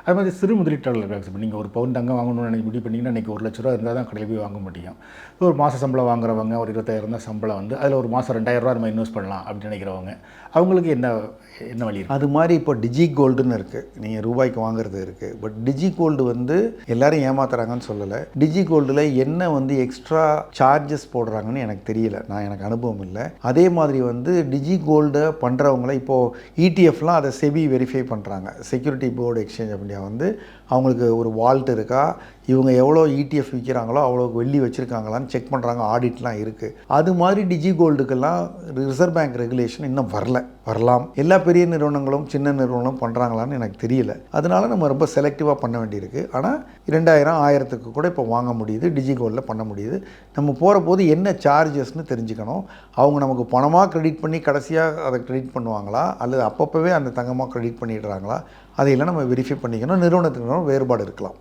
அது மாதிரி சிறு முதலீட்டாளர்கள் இருக்காங்க. இப்போ நீங்கள் ஒரு பவுன் தங்கம் வாங்கணும்னு எனக்கு முடிவு பண்ணிங்கன்னா இன்றைக்கி ₹1,00,000 இருந்தால் தான் கடையில் போய் வாங்க முடியும். ஒரு மாத சம்பளம் வாங்குறவங்க ஒரு 25,000 தான் சம்பளம் வந்து அதில் ஒரு மாதம் ₹2,000 நம்ம இன்வெஸ்ட் பண்ணலாம் அப்படின்னு நினைக்கிறவங்க அவங்களுக்கு என்ன என்ன வழி இருக்குது? அது மாதிரி இப்போ டிஜி கோல்டுன்னு இருக்குது, நீங்கள் ரூபாய்க்கு வாங்குறது இருக்குது. பட் டிஜி கோல்டு வந்து எல்லாரும் ஏமாத்துறாங்கன்னு சொல்லலை. டிஜி கோல்டில் என்ன வந்து எக்ஸ்ட்ரா சார்ஜஸ் போடுறாங்கன்னு எனக்கு தெரியல, எனக்கு அனுபவம் இல்லை. அதே மாதிரி வந்து டிஜி கோல்டை பண்ணுறவங்கள இப்போது இடிஎஃப்லாம் அதை செபி வெரிஃபை பண்ணுறாங்க. Security board exchange of India வந்து அவங்களுக்கு ஒரு வால்ட் இருக்கா, இவங்க எவ்வளோ இடிஎஃப் விற்கிறாங்களோ அவ்வளோ வெள்ளி வச்சுருக்காங்களான்னு செக் பண்ணுறாங்க, ஆடிட்லாம் இருக்குது. அது மாதிரி டிஜி கோல்டுக்கெல்லாம் ரிசர்வ் பேங்க் ரெகுலேஷன் இன்னும் வரலாம். எல்லா பெரிய நிறுவனங்களும் சின்ன நிறுவனங்களும் பண்ணுறாங்களான்னு எனக்கு தெரியல. அதனால நம்ம ரொம்ப செலக்டிவாக பண்ண வேண்டியிருக்கு. ஆனால் 2,000 1000க்கு கூட இப்போ வாங்க முடியுது, டிஜி கோல்டில் பண்ண முடியுது. நம்ம போகிற போது என்ன சார்ஜஸ்ன்னு தெரிஞ்சுக்கணும். அவங்க நமக்கு பணமாக கிரெடிட் பண்ணி கடைசியாக அதை கிரெடிட் பண்ணுவாங்களா அல்லது அப்பப்போவே அந்த தங்கமாக கிரெடிட் பண்ணிடுறாங்களா, அதையெல்லாம் நம்ம வெரிஃபை பண்ணிக்கணும். நிறுவனத்துக்கு வேறுபாடு இருக்கலாம்.